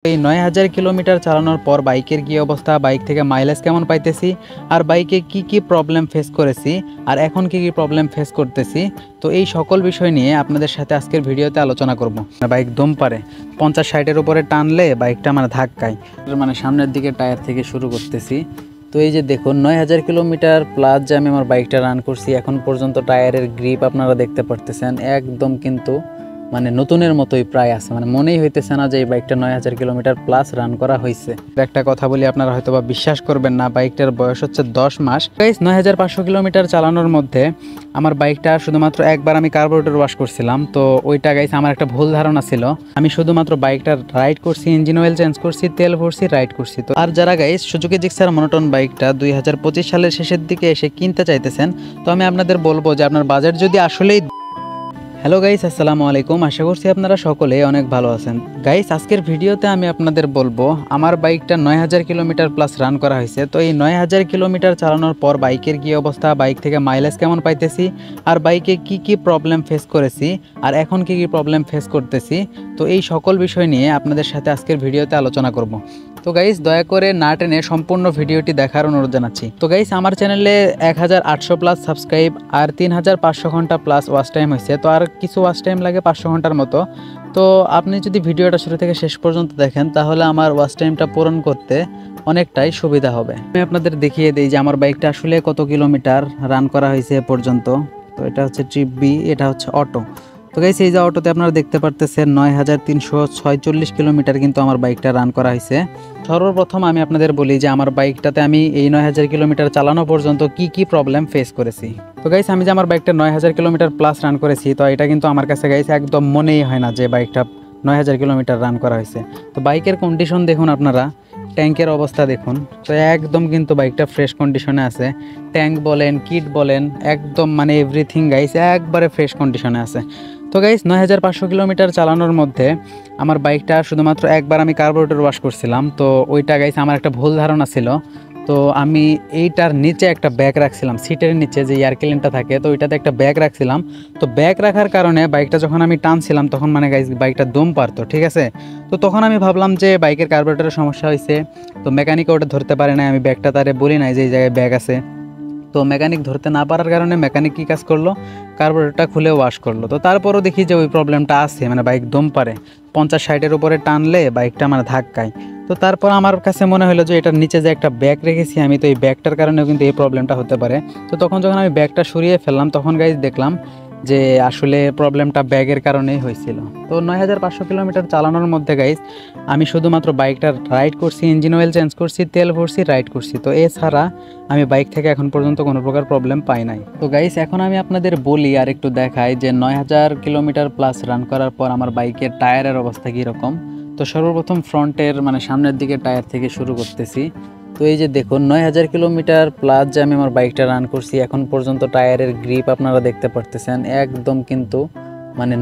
এই ৯০০০ কিলোমিটার চালানোর পর বাইকের কী অবস্থা, বাইক থেকে মাইলেজ কেমন পাইতেছি, আর বাইকে কি কি প্রবলেম ফেস করেছি, আর এখন কি কি প্রবলেম ফেস করতেছি, তো এই সকল বিষয় নিয়ে আপনাদের সাথে আজকের ভিডিওতে আলোচনা করব। বাইক দম পারে ৫০-৬০-এর উপরে টানলে বাইকটা ধাক্কায়, সামনের দিকে টায়ার থেকে শুরু করতেছি। তো এই যে দেখুন ৯০০০ কিলোমিটার প্লাস যে আমি আমার বাইকটা রান করছি, এখন পর্যন্ত টায়ারের গ্রিপ আপনারা দেখতে পারতেছেন একদম কিন্তু নতুনের মতোই প্রায় আছে, মনেই হইতেছে না যে এই বাইকটা ৯০০০ কিলোমিটার প্লাস রান করা হয়েছে। একটা কথা বলি, আপনারা হয়তো বা বিশ্বাস করবেন না, বাইকটার বয়স হচ্ছে 10 মাস। ৯৫০০ কিলোমিটার চালানোর মধ্যে আমার বাইকটা শুধুমাত্র একবার আমি কার্বোরেটর ওয়াশ করছিলাম। তো ওইটা গাইস আমার একটা ভুল ধারণা ছিল, আমি শুধুমাত্র বাইকটা রাইড করছি, ইঞ্জিন অয়েল চেঞ্জ করছি, তেল ভরছি, রাইড করছি। তো আর যারা গাইস সুজুকি জিক্সার মনোটন বাইকটা 2025 সালের শেষের দিকে এসে কিনতে চাইতেছেন, তো আমি আপনাদের বলবো যে আপনার বাজেট যদি আসলেই। হ্যালো গাইস, আসসালামু আলাইকুম। আশা করছি আপনারা সকলে অনেক ভালো আছেন। গাইস, আজকের ভিডিওতে আমি আপনাদের বলবো আমার বাইকটা ৯০০০ কিলোমিটার প্লাস রান করা হয়েছে। তো এই ৯০০০ কিলোমিটার চালানোর পর বাইকের কী অবস্থা, বাইক থেকে মাইলেজ কেমন পাইতেছি, আর বাইকে কি কি প্রবলেম ফেস করেছি, আর এখন কি কি প্রবলেম ফেস করতেছি, তো এই সকল বিষয় নিয়ে আপনাদের সাথে আজকের ভিডিওতে আলোচনা করব। তো গাইস, দয়া করে না টেনে সম্পূর্ণ ভিডিওটি দেখার অনুরোধ জানাচ্ছি। তো গাইস, আমার চ্যানেলে ১৮০০ প্লাস সাবস্ক্রাইব আর ৩৫০০ ঘন্টা প্লাস ওয়াচ টাইম হয়েছে। তো আর কিছু ওয়াচ টাইম লাগে ৫০০ ঘন্টার মতো। তো আপনি যদি ভিডিওটা শুরু থেকে শেষ পর্যন্ত দেখেন, তাহলে আমার ওয়াচ টাইমটা পূরণ করতে অনেকটাই সুবিধা হবে। আমি আপনাদের দেখিয়ে দিই যে আমার বাইকটা আসলে কত কিলোমিটার রান করা হয়েছে এ পর্যন্ত। তো এটা হচ্ছে ট্রিপ বি, এটা হচ্ছে অটো। তো গাইস, এই যে অটোতে আপনারা দেখতে পারতেছেন ৯৩৪৬ কিলোমিটার কিন্তু আমার বাইকটা রান করা হয়েছে। সর্বপ্রথম আমি আপনাদের বলি যে আমার বাইকটাতে আমি এই ৯০০০ কিলোমিটার চালানো পর্যন্ত কি কি প্রবলেম ফেস করেছি। তো গাইস, আমি যে আমার বাইকটা ৯০০০ কিলোমিটার প্লাস রান করেছি, তো এটা কিন্তু আমার কাছে গাইস একদম মনেই হয় না যে বাইকটা ৯০০০ কিলোমিটার রান করা হয়েছে। তো বাইকের কন্ডিশন দেখুন আপনারা, ট্যাঙ্কের অবস্থা দেখুন, তো একদম কিন্তু বাইকটা ফ্রেশ কন্ডিশনে আছে। ট্যাঙ্ক বলেন, কিট বলেন, একদম এভরিথিং গাইস একবারে ফ্রেশ কন্ডিশনে আছে। তো গাইস, ৯৫০০ কিলোমিটার চালানোর মধ্যে আমার বাইকটা শুধুমাত্র একবার আমি কার্বোরেটর ওয়াশ করছিলাম। তো ওইটা গাইস আমার একটা ভুল ধারণা ছিল। তো আমি এইটার নিচে একটা ব্যাগ রাখছিলাম, সিটের নিচে যে এয়ার ক্লিনটা থাকে, তো ওইটাতে একটা ব্যাগ রাখছিলাম। তো ব্যাগ রাখার কারণে বাইকটা যখন আমি টানছিলাম, তখন গাইস বাইকটা দম পারতো, ঠিক আছে। তো তখন আমি ভাবলাম যে বাইকের কার্বোরেটরের সমস্যা হয়েছে। তো মেকানিকে ওটা ধরতে পারে না, আমি ব্যাগটা তারে বলি নাই যে এই জায়গায় ব্যাগ আছে। তো মেকানিক ধরতে না পারার কারণে মেকানিক কী কাজ করলো, কার্বোরেটরটা খুলে ওয়াশ করলো। তো তারপরও দেখি যে ওই প্রবলেমটা আছে, বাইক দম পারে ৫০-৬০-এর উপরে টানলে বাইকটা ধাক্কায়। তো তারপর আমার কাছে মনে হলো যে এটার নিচে যে একটা ব্যাগ রেখেছি আমি, তো এই ব্যাগটার কারণেও কিন্তু এই প্রবলেমটা হতে পারে। তো তখন যখন আমি ব্যাগটা সরিয়ে ফেললাম, তখন গাইজ দেখলাম যে আসলে প্রবলেমটা ব্যাগের কারণেই হয়েছিল। তো ৯৫০০ কিলোমিটার চালানোর মধ্যে গাইজ আমি শুধুমাত্র বাইকটা রাইড করছি, ইঞ্জিন অয়েল চেঞ্জ করছি, তেল ভরছি, রাইড করছি। তো এছাড়া আমি বাইক থেকে এখন পর্যন্ত কোনো প্রকার প্রবলেম পাই নাই। তো গাইস, এখন আমি আপনাদের বলি আর একটু দেখাই যে ৯০০০ কিলোমিটার প্লাস রান করার পর আমার বাইকের টায়ারের অবস্থা কীরকম। তো সর্বপ্রথম ফ্রন্টের সামনের দিকে টায়ার থেকে শুরু করতেছি। তো এই যে দেখুন ৯০০০ কিলোমিটার প্লাস যে আমি আমার বাইকটা রান করছি, এখন পর্যন্ত টায়ারের গ্রিপ আপনারা দেখতে পারতেছেন একদম কিন্তু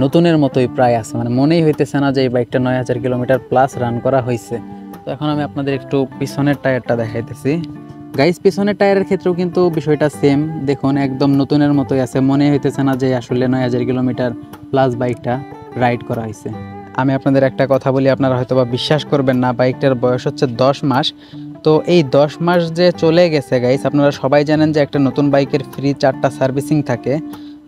নতুনের মতোই প্রায় আছে, মনেই হইতেছে না যে এই বাইকটা ৯০০০ কিলোমিটার প্লাস রান করা হয়েছে। তো এখন আমি আপনাদের একটু পিছনের টায়ারটা দেখাইতেছি। গাইস, পিছনের টায়ারের ক্ষেত্রেও কিন্তু বিষয়টা সেম, দেখুন একদম নতুনের মতোই আছে, মনে হইতেছে না যে আসলে ৯০০০ কিলোমিটার প্লাস বাইকটা রাইড করা হয়েছে। আমি আপনাদের একটা কথা বলি, আপনারা হয়তো বা বিশ্বাস করবেন না, বাইকটার বয়স হচ্ছে 10 মাস। তো এই 10 মাস যে চলে গেছে গাইস, আপনারা সবাই জানেন যে একটা নতুন বাইকের ফ্রি 4টা সার্ভিসিং থাকে।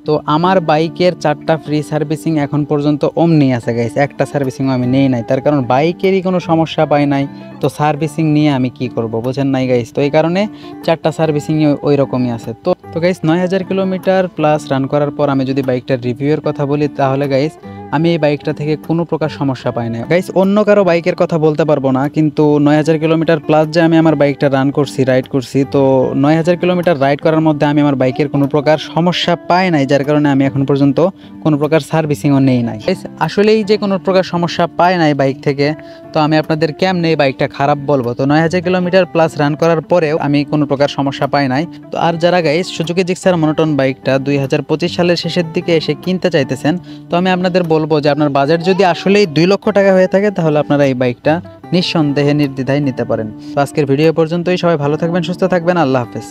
তো আমার বাইকের 4টা ফ্রি সার্ভিসিং এখন পর্যন্ত অমনি আছে গাইস, একটা সার্ভিসিংও আমি নেই নাই, তার কারণ বাইকেরই কোনো সমস্যা পাই নাই। তো সার্ভিসিং নিয়ে আমি কি করব, বোঝেন নাই গাইস। তো এই কারণে 4টা সার্ভিসিংই ওই রকমই আছে। তো গাইস, ৯০০০ কিলোমিটার প্লাস রান করার পর আমি যদি বাইকটার রিভিউয়ের কথা বলি, তাহলে গাইস আমি এই বাইকটা থেকে কোনো প্রকার সমস্যা পাই না গাইস। অন্য কারো বাইকের কথা বলতে পারবো না, কিন্তু ৯০০০ কিলোমিটার প্লাস যে আমি আমার বাইকটা রান করছি, রাইড করছি, তো ৯০০০ কিলোমিটার রাইড করার মধ্যে আমি আমার বাইকের কোনো প্রকার সমস্যা পাই নাই, যার কারণে আমি এখন পর্যন্ত কোনো প্রকার সার্ভিসিংও নেই নাই। আসলেই যে কোনো প্রকার সমস্যা পাই নাই বাইক থেকে, তো আমি আপনাদের কেমনে এই বাইকটা খারাপ বলবো। তো ৯০০০ কিলোমিটার প্লাস রান করার পরেও আমি কোনো প্রকার সমস্যা পাই নাই। তো আর যারা গাইস সুজুকি জিক্সার মনোটন বাইকটা 2025 সালের শেষের দিকে এসে কিনতে চাইতেছেন, তো আমি আপনাদের বলবো যে আপনার বাজেট যদি আসলেই ২ লক্ষ টাকা হয়ে থাকে, তাহলে আপনারা এই বাইকটা নিঃসন্দেহে নির্দ্বিধায় নিতে পারেন। তো আজকের ভিডিও পর্যন্তই, সবাই ভালো থাকবেন, সুস্থ থাকবেন, আল্লাহ হাফেজ।